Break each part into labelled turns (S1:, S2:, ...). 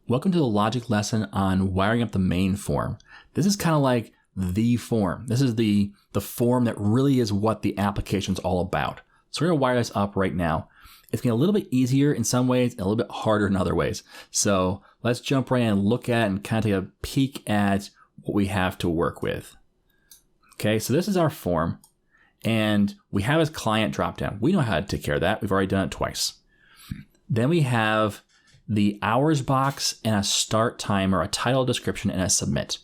S1: Welcome to the logic lesson on wiring up the main form. This is kind of like the form. This is the form that really is what the application's all about. So we're gonna wire this up right now. It's gonna be a little bit easier in some ways and a little bit harder in other ways. So let's jump right in and look at and kind of take a peek at what we have to work with. Okay, so this is our form and we have this client dropdown. We know how to take care of that. We've already done it twice. Then we have the hours box and a start timer, a title, description, and a submit.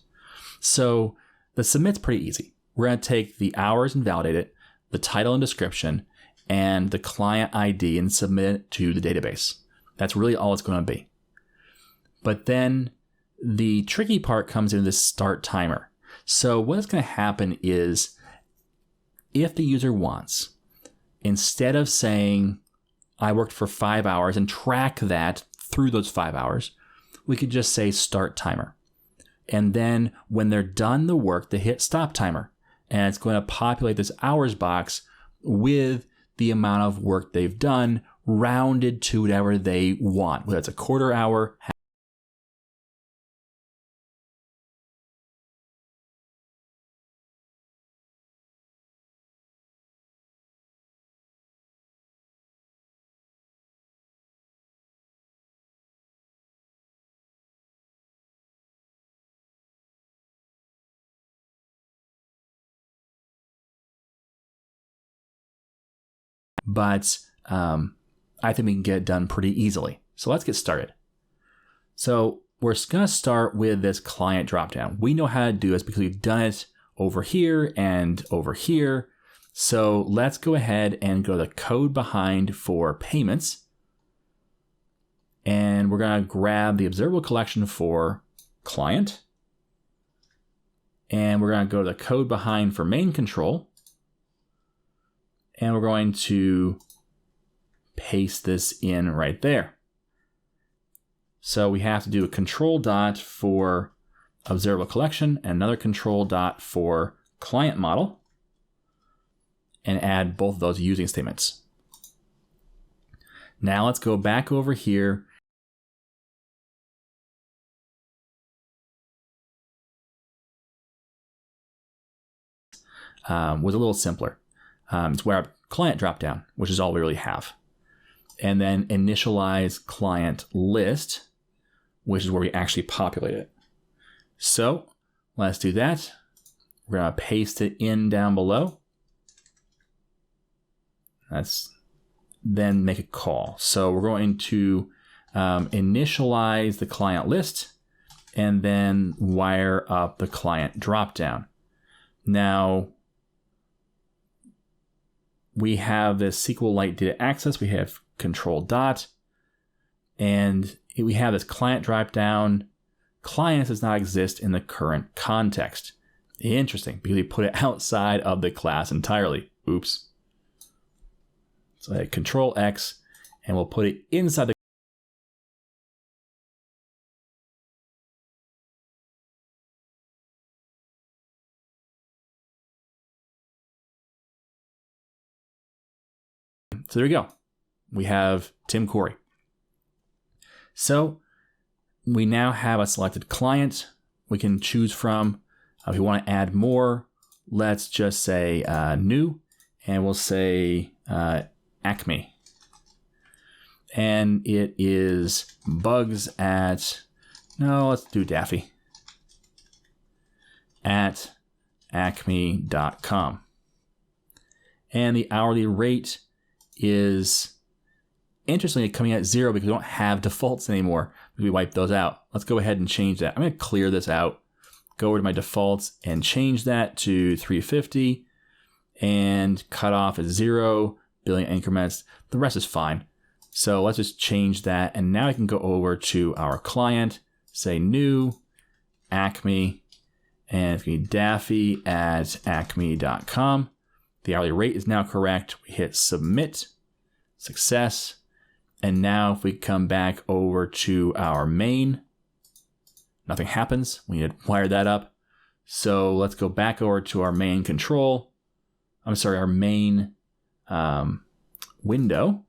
S1: So the submit's pretty easy. We're going to take the hours and validate it, the title and description, and the client ID and submit it to the database. That's really all it's going to be. But then the tricky part comes into this start timer. So what's going to happen is if the user wants, instead of saying, I worked for 5 hours and track that through those 5 hours, we could just say start timer. And then when they're done the work, they hit stop timer. And it's going to populate this hours box with the amount of work they've done, rounded to whatever they want, whether it's a quarter hour. But I think we can get it done pretty easily. So let's get started. So we're going to start with this client dropdown. We know how to do this because we've done it over here and over here. So let's go ahead and go to the code behind for payments. And we're going to grab the observable collection for client. And we're going to go to the code behind for main control. And we're going to paste this in right there. So we have to do a control dot for observable collection and another control dot for client model and add both of those using statements. Now let's go back over here. Was a little simpler. It's where our client dropdown, which is all we really have. And then initialize client list, which is where we actually populate it. So let's do that. We're going to paste it in down below. Then make a call. So we're going to initialize the client list and then wire up the client dropdown. Now, we have this SQLite data access. We have control dot, and we have this client dropdown. Client does not exist in the current context. Interesting, because we put it outside of the class entirely. Oops. So I hit Control X, and we'll put it inside the. So there we go. We have Tim Corey. So we now have a selected client we can choose from. If we want to add more, let's just say new, and we'll say Acme. And it is bugs at, no, let's do Daffy, at acme.com. And the hourly rate is interestingly coming at 0 because we don't have defaults anymore. We wipe those out. Let's go ahead and change that. I'm going to clear this out, go over to my defaults and change that to 350 and cut off at 0 billion increments. The rest is fine. So let's just change that. And now I can go over to our client, say new, Acme, and it's going to be Daffy at acme.com. The hourly rate is now correct. We hit submit, success. And now if we come back over to our main, nothing happens. We need to wire that up. So let's go back over to our main control. I'm sorry, our main window.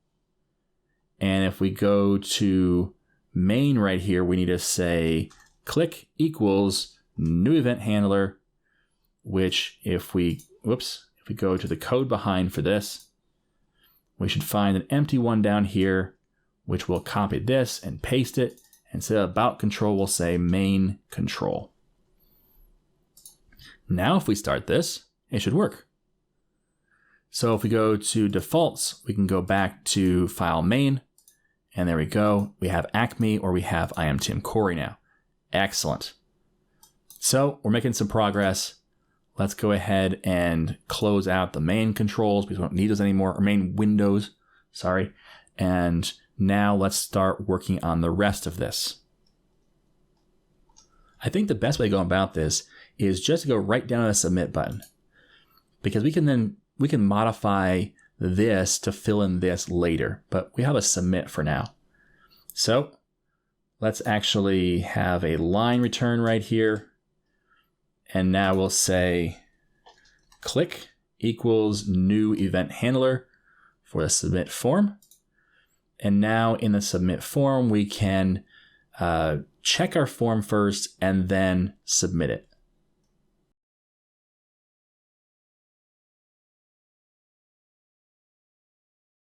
S1: And if we go to main right here, we need to say click equals new event handler, which if we go to the code behind for this, we should find an empty one down here, which will copy this and paste it. Instead of about control, we'll say main control. Now if we start this, it should work. So if we go to defaults, we can go back to file main, and there we go. We have Acme, or we have I am Tim Corey now. Excellent. So we're making some progress. Let's go ahead and close out the main controls because we don't need those anymore, or main windows, sorry. And now let's start working on the rest of this. I think the best way to go about this is just to go right down to the submit button, because we can modify this to fill in this later, but we have a submit for now. So let's actually have a line return right here. And now we'll say click equals new event handler for the submit form. And now in the submit form, we can check our form first and then submit it.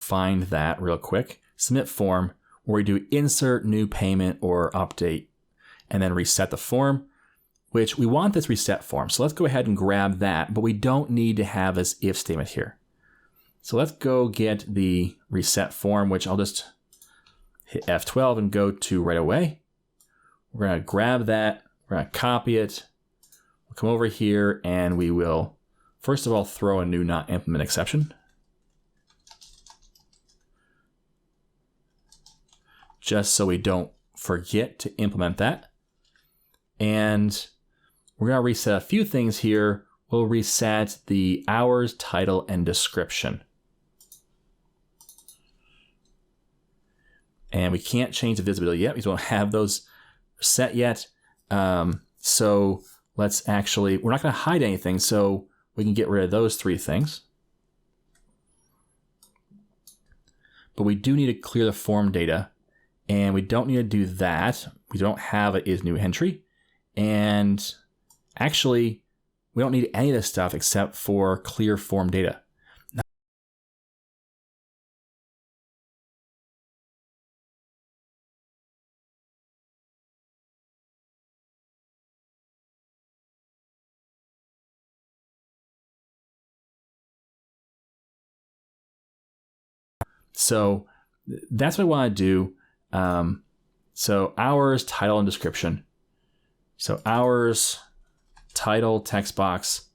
S1: Find that real quick. Submit form, where we do insert new payment or update, and then reset the form, which we want this reset form. So let's go ahead and grab that, but we don't need to have this if statement here. So let's go get the reset form, which I'll just hit F12 and go to right away. We're going to grab that. We're going to copy it. We'll come over here and we will, first of all, throw a new not implement exception. Just so we don't forget to implement that. And we're going to reset a few things here. We'll reset the hours, title, and description. And we can't change the visibility yet because we don't have those set yet. So let's actually, we're not going to hide anything, so we can get rid of those three things. But we do need to clear the form data, and we don't need to do that. We don't have an is new entry. And actually, we don't need any of this stuff except for clear form data. So that's what I want to do. So hours, title, and description. So hours, title, text box,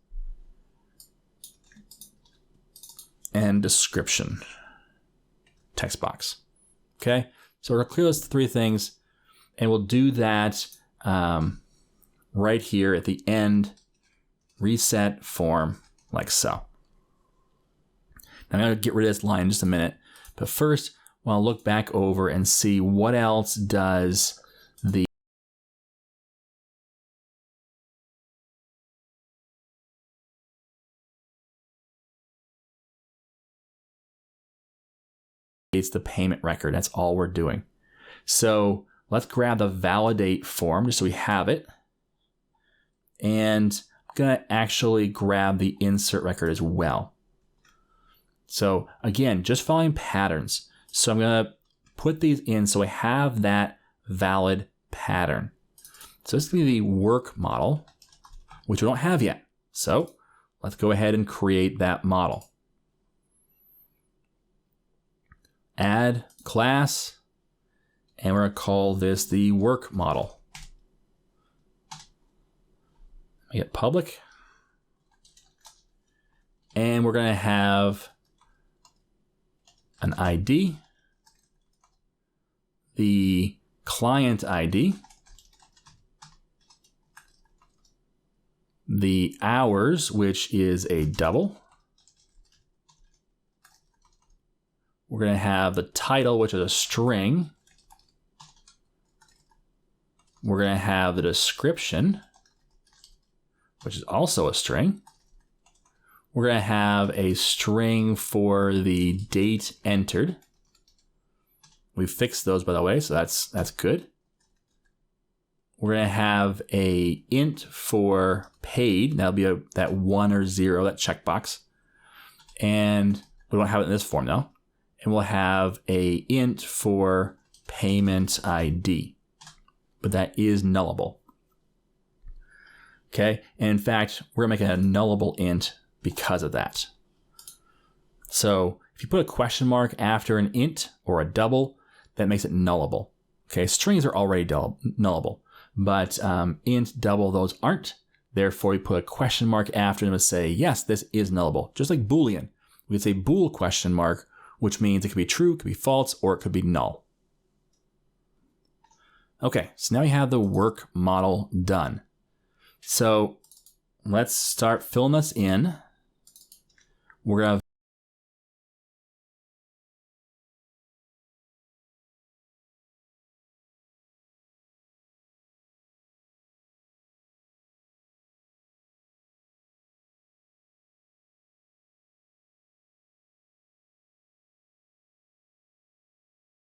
S1: and description, text box. Okay, so we're going to clear those three things, and we'll do that right here at the end, reset form, like so. Now I'm going to get rid of this line in just a minute, but first I want to look back over and see what else does the payment record. That's all we're doing. So let's grab the validate form just so we have it. And I'm going to actually grab the insert record as well. So again, just following patterns. So I'm going to put these in so I have that valid pattern. So this is going to be the work model, which we don't have yet. So let's go ahead and create that model. Add class, and we're going to call this the work model. Make it public. And we're going to have an ID, the client ID, the hours, which is a double. We're going to have the title, which is a string. We're going to have the description, which is also a string. We're going to have a string for the date entered, We fixed those, by the way, so that's good. We're going to have a int for paid. That'll be that 1 or 0, that checkbox. And we don't have it in this form, though. And we'll have a int for payment ID. But that is nullable. Okay, and in fact, we're making a nullable int because of that. So if you put a question mark after an int or a double, that makes it nullable. Okay, strings are already nullable, but int, double, those aren't. Therefore, we put a question mark after them to say, yes, this is nullable. Just like Boolean, we could say bool question mark, which means it could be true, it could be false, or it could be null. Okay, so now we have the work model done. So let's start filling this in. We're going to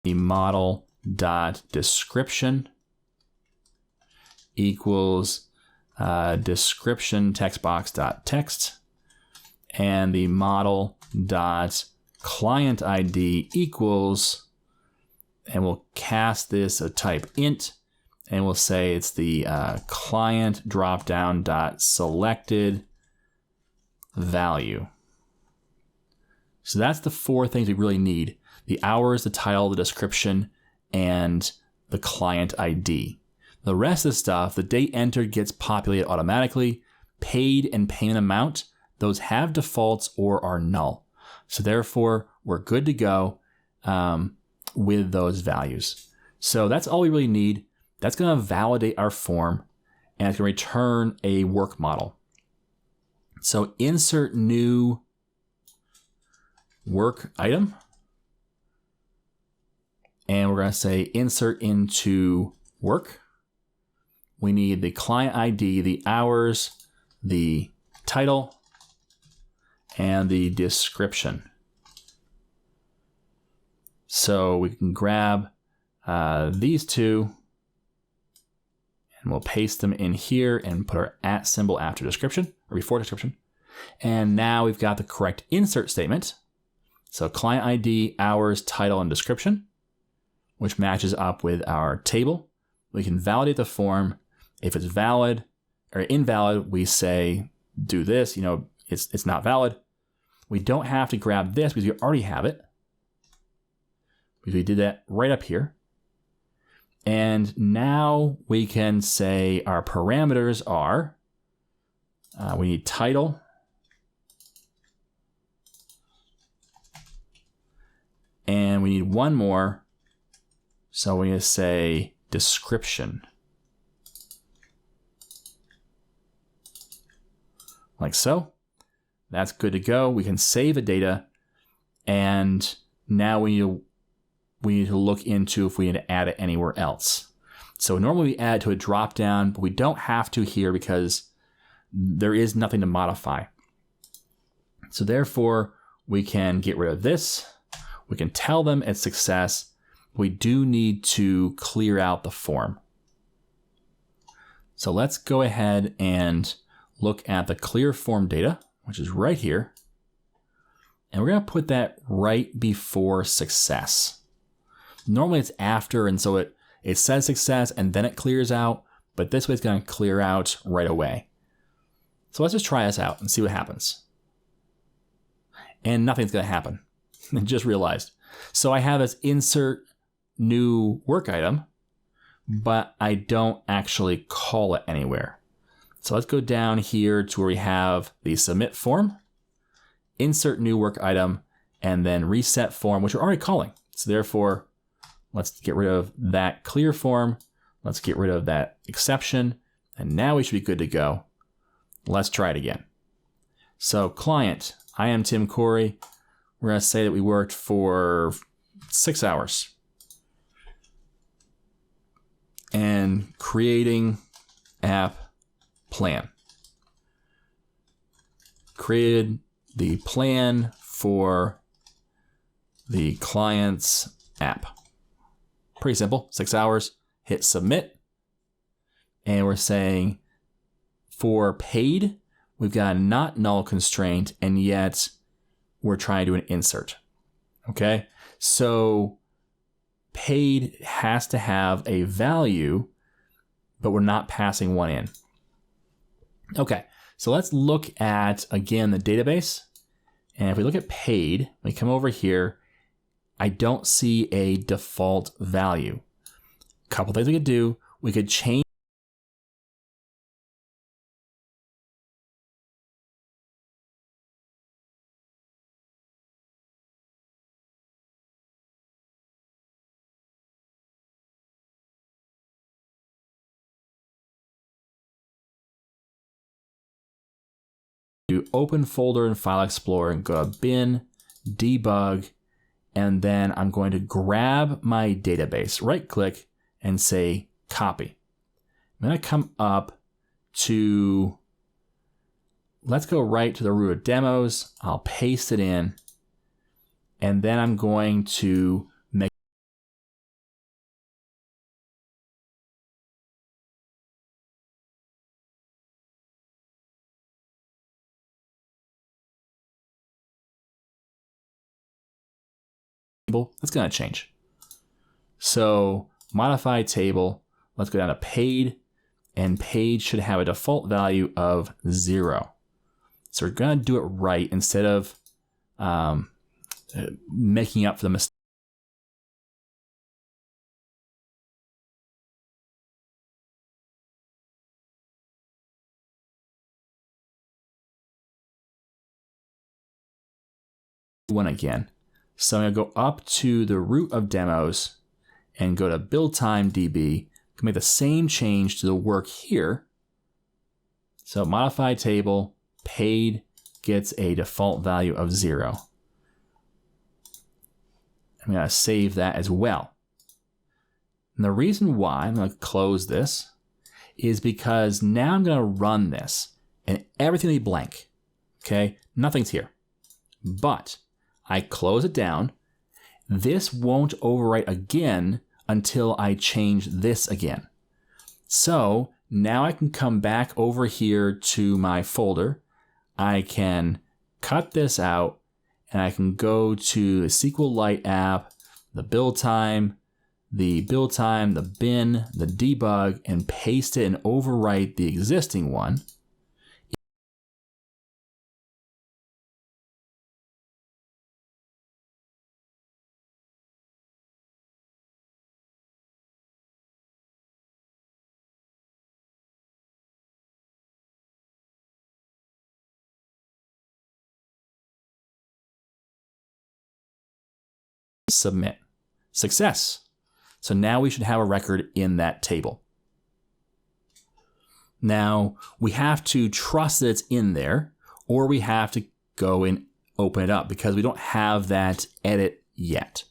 S1: the model dot description equals description text box dot text, and the model dot client ID equals, and we'll cast this a type int, and we'll say it's the client dropdown dot selected value. So that's the 4 things we really need: the hours, the title, the description, and the client ID. The rest of the stuff, the date entered gets populated automatically. Paid and payment amount, those have defaults or are null. So therefore, we're good to go with those values. So that's all we really need. That's going to validate our form, and it's going to return a work model. So insert new work item. And we're going to say insert into work. We need the client ID, the hours, the title, and the description. So we can grab these two, and we'll paste them in here and put our @ symbol after description, or before description. And now we've got the correct insert statement. So client ID, hours, title, and description, which matches up with our table. We can validate the form. If it's valid or invalid, we say, do this, it's not valid. We don't have to grab this because we already have it, because we did that right up here. And now we can say our parameters are, we need title, and we need one more. So we're going to say description. Like so. That's good to go. We can save the data. And now we need to look into if we need to add it anywhere else. So normally we add it to a dropdown, but we don't have to here because there is nothing to modify. So therefore, we can get rid of this. We can tell them it's success. We do need to clear out the form. So let's go ahead and look at the clear form data, which is right here. And we're going to put that right before success. Normally it's after, and so it says success and then it clears out, but this way it's going to clear out right away. So let's just try this out and see what happens. And nothing's going to happen. I just realized. So I have this insert new work item, but I don't actually call it anywhere. So let's go down here to where we have the submit form, insert new work item, and then reset form, which we're already calling. So therefore, let's get rid of that clear form. Let's get rid of that exception. And now we should be good to go. Let's try it again. So client, I am Tim Corey. We're going to say that we worked for 6 hours. And creating app plan. Created the plan for the client's app. Pretty simple, 6 hours, hit submit. And we're saying for paid, we've got a not null constraint, and yet we're trying to do an insert. Okay, so paid has to have a value, but we're not passing one in. Okay, so let's look at, again, the database. And if we look at paid, we come over here, I don't see a default value. A couple things we could do. We could change to open folder in File Explorer and go to bin, debug, and then I'm going to grab my database, right click and say copy. I'm going to come up to, let's go right to the root of demos. I'll paste it in, and then I'm going to make that's going to change. So modify table, let's go down to paid, and paid should have a default value of 0. So we're going to do it right instead of making up for the mistake. One again. So I'm going to go up to the root of demos and go to build time DB. Can make the same change to the work here. So modify table, paid gets a default value of 0. I'm going to save that as well. And the reason why I'm going to close this is because now I'm going to run this and everything will be blank. Okay, nothing's here. But I close it down. This won't overwrite again until I change this again. So now I can come back over here to my folder. I can cut this out and I can go to the SQLite app, the build time, the bin, the debug, and paste it and overwrite the existing one. Submit. Success. So now we should have a record in that table. Now we have to trust that it's in there, or we have to go and open it up because we don't have that edit yet.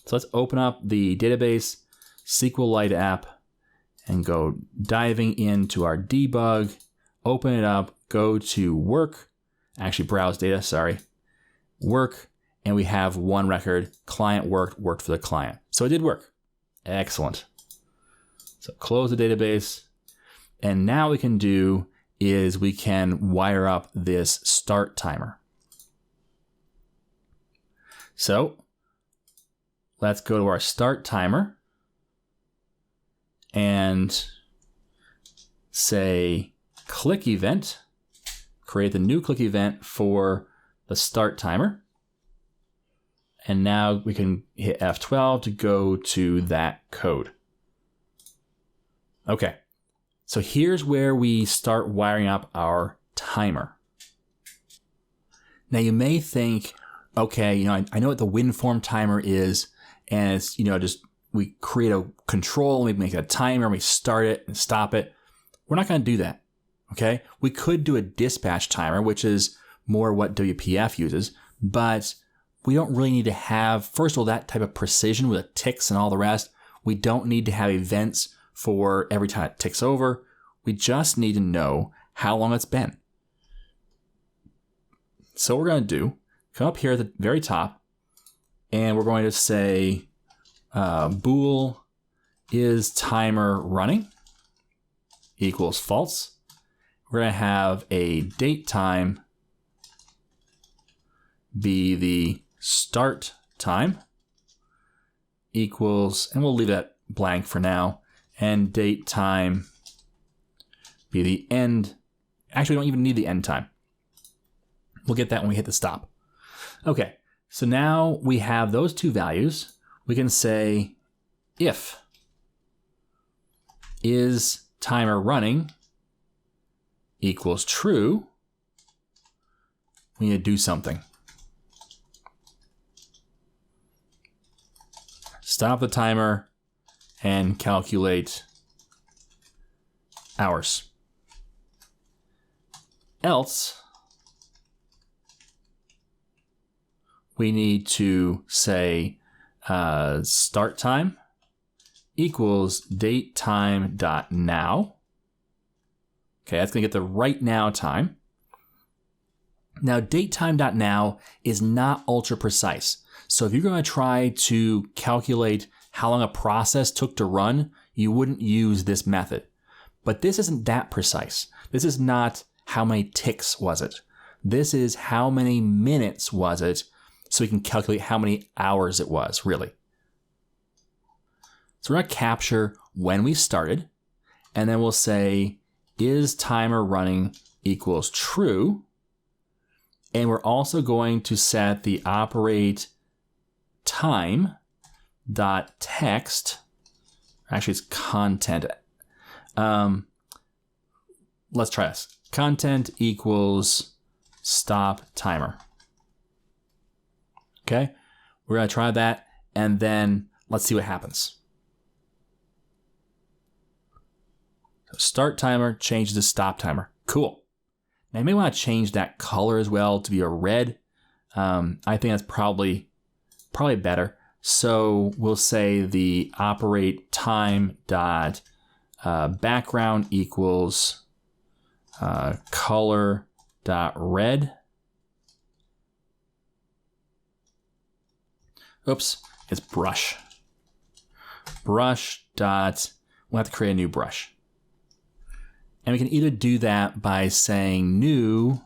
S1: So let's open up the database SQLite app and go diving into our debug, open it up, go to work, actually browse data, sorry, work, and we have one record, client worked for the client. So it did work. Excellent. So close the database. And now what we can do is we can wire up this start timer. So let's go to our start timer and say click event, create the new click event for the start timer. And now we can hit F12 to go to that code. Okay, so here's where we start wiring up our timer. Now you may think, okay, I know what the WinForm timer is, and it's, just we create a control, we make a timer, we start it and stop it. We're not going to do that, okay? We could do a dispatch timer, which is more what WPF uses, but we don't really need to have, first of all, that type of precision with the ticks and all the rest. We don't need to have events for every time it ticks over. We just need to know how long it's been. So what we're going to do, come up here at the very top, and we're going to say bool is timer running equals false. We're going to have a date time be the start time equals, and we'll leave that blank for now, and date time be the end. Actually, we don't even need the end time. We'll get that when we hit the stop. Okay, so now we have those two values. We can say if is timer running equals true, we need to do something. Stop the timer and calculate hours. Else, we need to say start time equals date time dot now. Okay, that's going to get the right now time. Now, date time dot now is not ultra precise. So if you're going to try to calculate how long a process took to run, you wouldn't use this method. But this isn't that precise. This is not how many ticks was it. This is how many minutes was it, so we can calculate how many hours it was, really. So we're going to capture when we started, and then we'll say is timer running equals true. And we're also going to set the operate time dot text. Actually, it's content. Let's try this. Content equals stop timer. Okay, we're going to try that, and then let's see what happens. So start timer changes to stop timer. Cool. Now you may want to change that color as well to be a red. I think that's probably better. So we'll say the operate time dot background equals color dot red. Oops, it's brush. Brush dot, we'll have to create a new brush. And we can either do that by saying new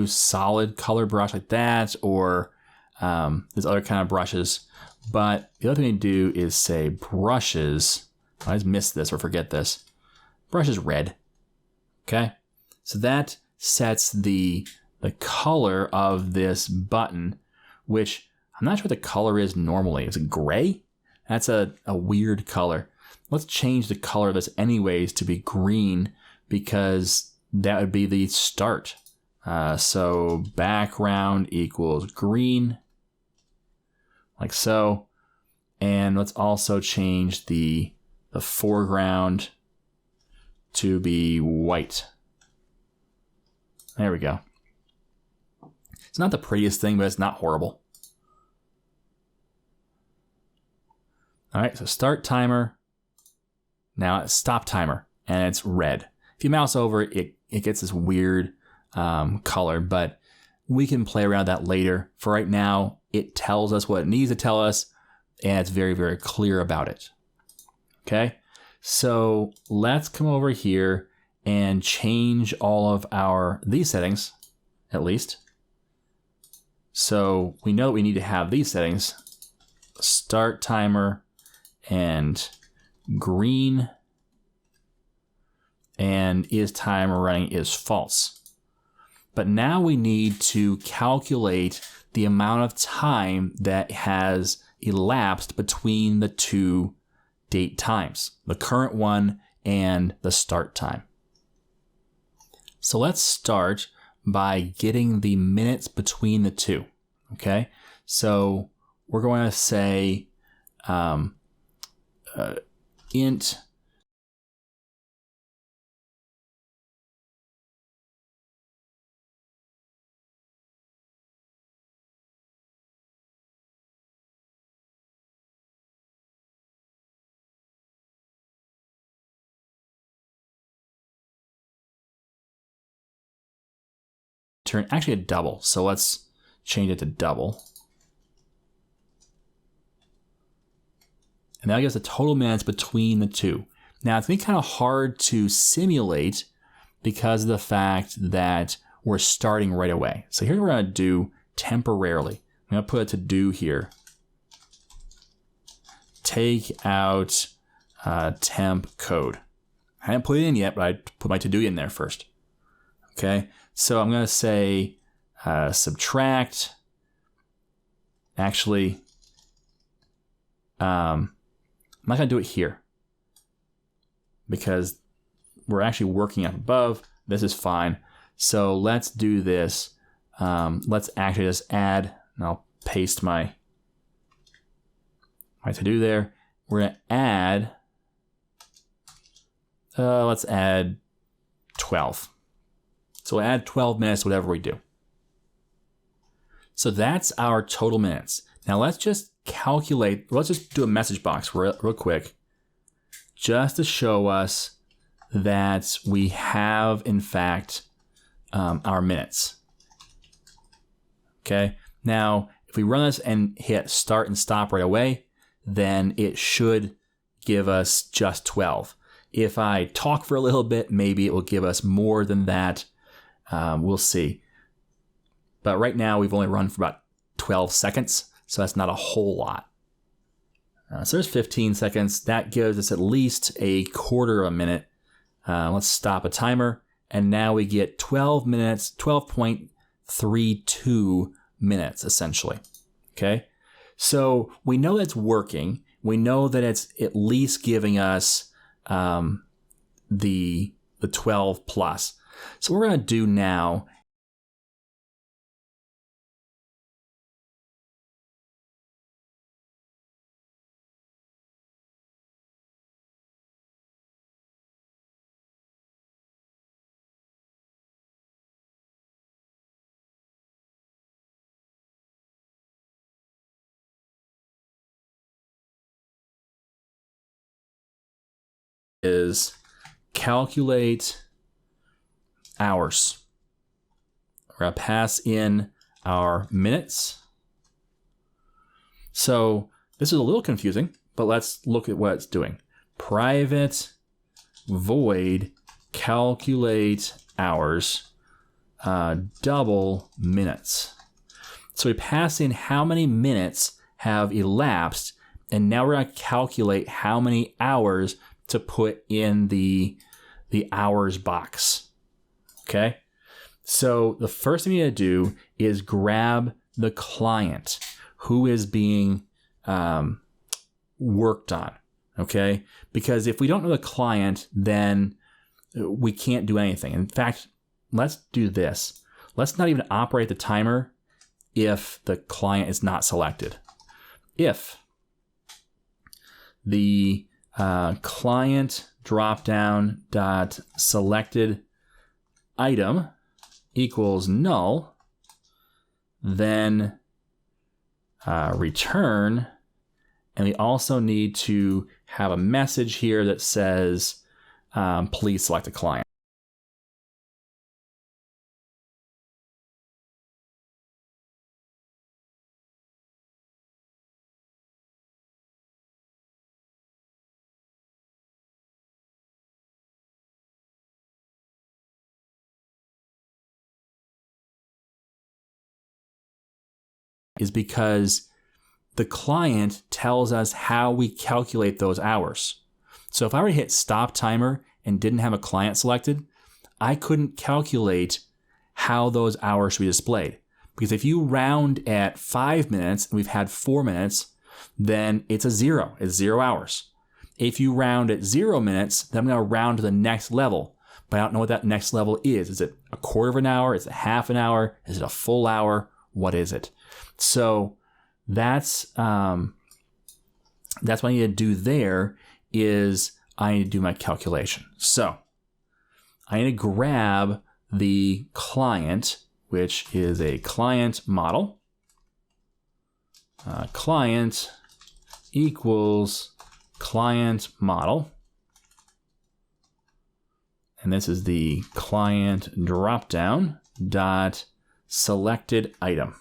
S1: solid color brush like that, or there's other kind of brushes. But the other thing to do is say brushes. I just missed this or forget this. Brush is red. Okay, so that sets the color of this button, which I'm not sure what the color is normally. Is it gray? That's a weird color. Let's change the color of this anyways to be green, because that would be the start. So background equals green, like so. And let's also change the foreground to be white. There we go. It's not the prettiest thing, but it's not horrible. All right, so start timer. Now it's stop timer, and it's red. If you mouse over it, it gets this weird color, but we can play around that later. For right now, it tells us what it needs to tell us, and it's very, very clear about it. Okay, so let's come over here and change all of these settings, at least. So we know that we need to have these settings: start timer and green, and is timer running is false. But now we need to calculate the amount of time that has elapsed between the two date times, the current one and the start time. So let's start by getting the minutes between the two. Okay, so we're going to say int turn, actually a double. So let's change it to double. And that'll give us the total minutes between the two. Now, it's going to be kind of hard to simulate because of the fact that we're starting right away. So here's what we're going to do temporarily. I'm going to put a to-do here. Take out temp code. I haven't put it in yet, but I put my to-do in there first. Okay, so I'm going to say subtract. Actually, I'm not going to do it here because we're actually working up above. This is fine. So let's do this. Let's actually just add, and I'll paste my to-do there. We're going to add, let's add 12. So we'll add 12 minutes, whatever we do. So that's our total minutes. Now let's just calculate, let's just do a message box real quick, just to show us that we have, in fact, our minutes. Okay, now if we run this and hit start and stop right away, then it should give us just 12. If I talk for a little bit, maybe it will give us more than that. We'll see. But right now we've only run for about 12 seconds, so that's not a whole lot. So there's 15 seconds. That gives us at least a quarter of a minute. Let's stop a timer. And now we get 12 minutes, 12.32 minutes, essentially. Okay? So we know that's working. We know that it's at least giving us the 12 plus. So what we're going to do now is calculate hours. We're going to pass in our minutes. So this is a little confusing, but let's look at what it's doing. Private void calculate hours double minutes. So we pass in how many minutes have elapsed, and now we're going to calculate how many hours to put in the hours box. Okay, so the first thing you need to do is grab the client who is being worked on. Okay, because if we don't know the client, then we can't do anything. In fact, let's do this. Let's not even operate the timer if the client is not selected. If the client dropdown dot selected item equals null, then return, and we also need to have a message here that says please select a client. Is because the client tells us how we calculate those hours. So if I were to hit stop timer and didn't have a client selected, I couldn't calculate how those hours should be displayed. Because if you round at 5 minutes and we've had 4 minutes, then it's a 0. It's 0 hours. If you round at 0 minutes, then I'm going to round to the next level. But I don't know what that next level is. Is it a quarter of an hour? Is it half an hour? Is it a full hour? What is it? So that's what I need to do there is I need to do my calculation. So I need to grab the client, which is a client model. Client equals client model. And this is the client dropdown dot selected item.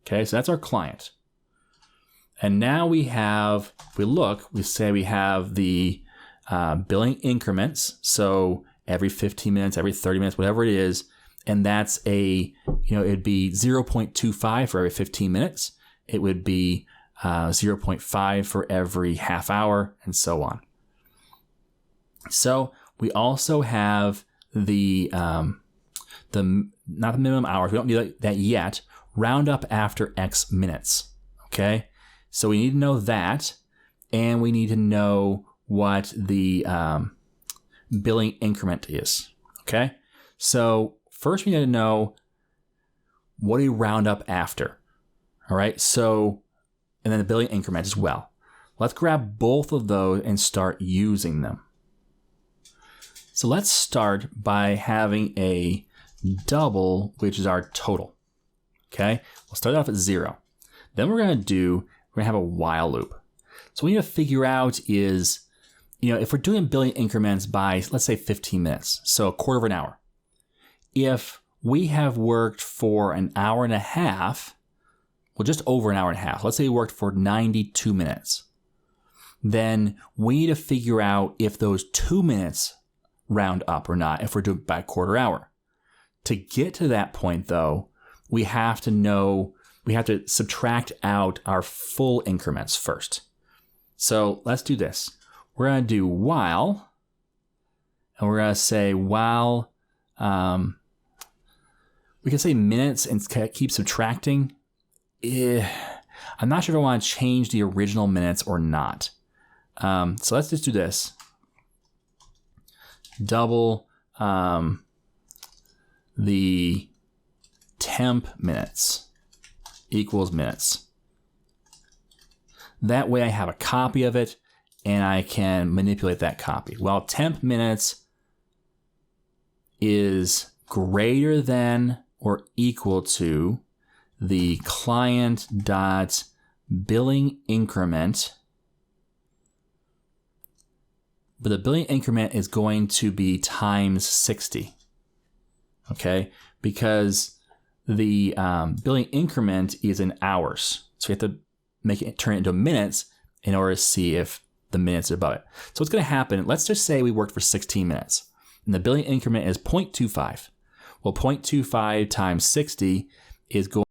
S1: Okay, so that's our client. And now we have, if we look, we say we have the billing increments. So every 15 minutes, every 30 minutes, whatever it is. And that's it'd be 0.25 for every 15 minutes. It would be 0.5 for every half hour, and so on. So we also have the not the minimum hours. We don't need that yet. Round up after X minutes. Okay. So we need to know that, and we need to know what the billing increment is. Okay. So first we need to know what do we round up after. All right. So, and then the billing increment as well. Let's grab both of those and start using them. So let's start by having a double, which is our total. Okay. We'll start off at 0. Then we're going to have a while loop. So what we need to figure out is, if we're doing billing increments by, let's say 15 minutes, so a quarter of an hour. If we have worked for an hour and a half, well, just over an hour and a half, let's say we worked for 92 minutes, then we need to figure out if those 2 minutes round up or not, if we're doing by a quarter hour. To get to that point, though, we have to subtract out our full increments first. So let's do this. We're going to do while, and we're going to say while, we can say minutes and keep subtracting. I'm not sure if I want to change the original minutes or not. So let's just do this. Double the temp minutes equals minutes. That way I have a copy of it and I can manipulate that copy. Well, temp minutes is greater than or equal to the client dot billing increment, but the billing increment is going to be times 60. Okay, because the billing increment is in hours, so we have to turn it into minutes in order to see if the minutes are above it. So what's going to happen? Let's just say we worked for 16 minutes, and the billing increment is 0.25. Well, 0.25 times 60 is going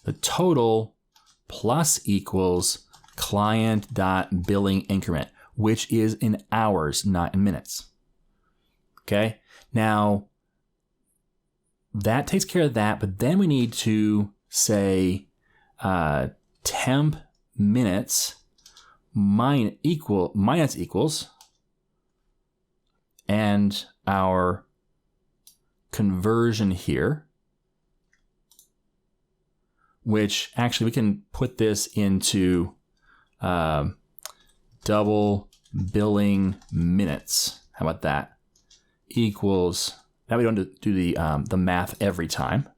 S1: the total plus equals client dot billing increment, which is in hours, not in minutes. Okay, now that takes care of that, but then we need to say temp minutes minus equals, and our conversion here, which actually we can put this into double billing minutes. How about that? Equals, now we don't have to do the math every time.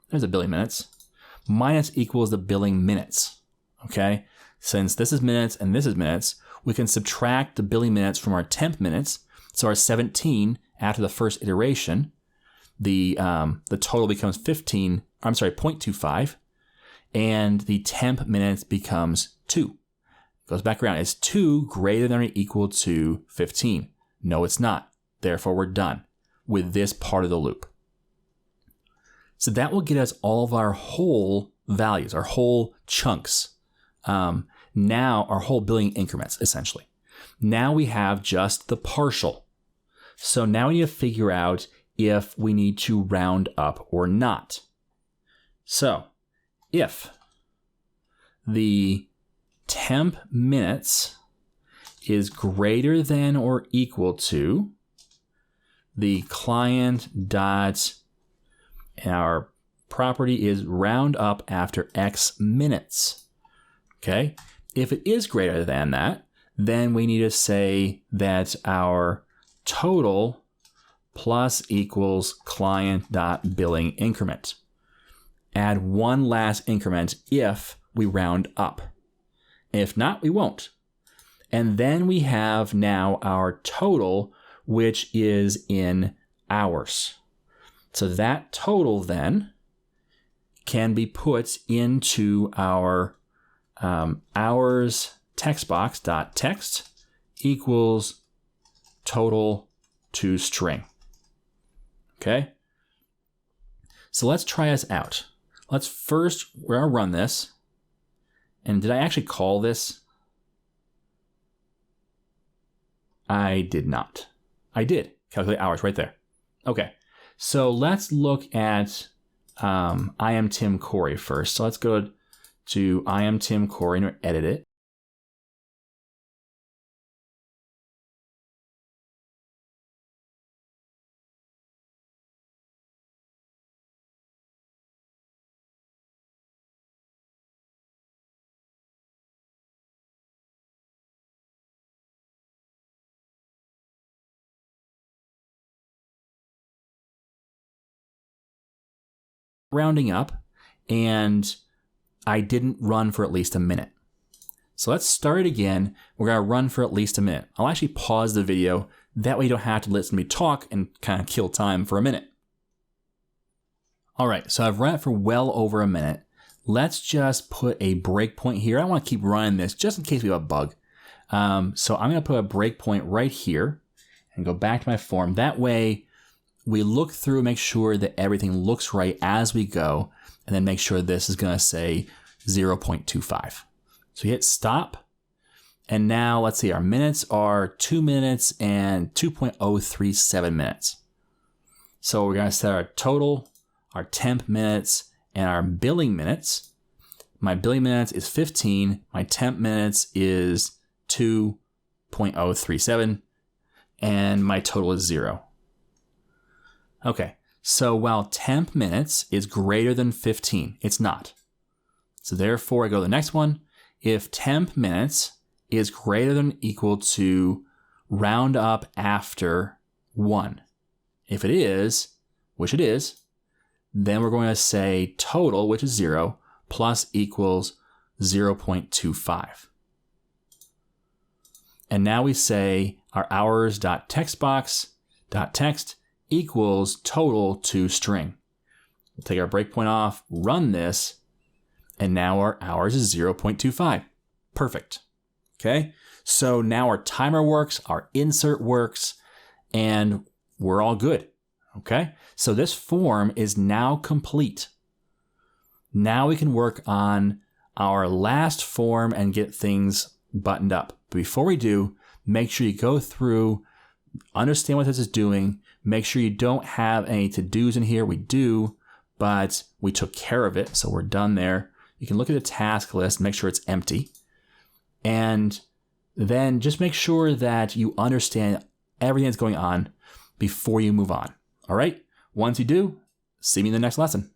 S1: There's the billing minutes. Minus equals the billing minutes. Okay, since this is minutes and this is minutes, we can subtract the billing minutes from our temp minutes. So our 17 after the first iteration, the total becomes 0.25, and the temp minutes becomes 2. Goes back around. Is 2 greater than or equal to 15? No, it's not. Therefore, we're done with this part of the loop. So that will get us all of our whole values, our whole chunks. Now, our whole billing increments, essentially. Now we have just the partial. So now we need to figure out if we need to round up or not. So if the temp minutes is greater than or equal to the client dot, and our property is round up after X minutes. Okay, If it is greater than that, then we need to say that our total plus equals client.billing increment. Add one last increment if we round up. If not, we won't. And then we have now our total, which is in hours. So that total then can be put into our hours text box dot text equals total to string. Okay. So let's try this out. Let's first, we're going to run this. And did I actually call this? I did not. I did. Calculate hours right there. Okay. So let's look at I am Tim Corey first. So let's go to I am Tim Corey and edit it. Rounding up, and I didn't run for at least a minute. So let's start again. We're going to run for at least a minute. I'll actually pause the video. That way you don't have to listen to me talk and kind of kill time for a minute. All right, so I've run it for well over a minute. Let's just put a breakpoint here. I don't want to keep running this just in case we have a bug. So I'm going to put a breakpoint right here and go back to my form. That way we look through, make sure that everything looks right as we go, and then make sure this is going to say 0.25. So we hit stop. And now let's see, our minutes are 2 minutes and 2.037 minutes. So we're going to set our total, our temp minutes, and our billing minutes. My billing minutes is 15. My temp minutes is 2.037. And my total is 0. Okay, so while temp minutes is greater than 15, it's not. So therefore, I go to the next one. If temp minutes is greater than or equal to round up after 1. If it is, which it is, then we're going to say total, which is 0, plus equals 0.25. And now we say our hours.textbox.text equals total to string. We'll take our breakpoint off, run this, and now our hours is 0.25. Perfect. Okay, so now our timer works, our insert works, and we're all good. Okay, so this form is now complete. Now we can work on our last form and get things buttoned up. But before we do, make sure you go through, understand what this is doing. Make sure you don't have any to-dos in here. We do, but we took care of it, so we're done there. You can look at the task list, make sure it's empty. And then just make sure that you understand everything that's going on before you move on. All right? Once you do, see me in the next lesson.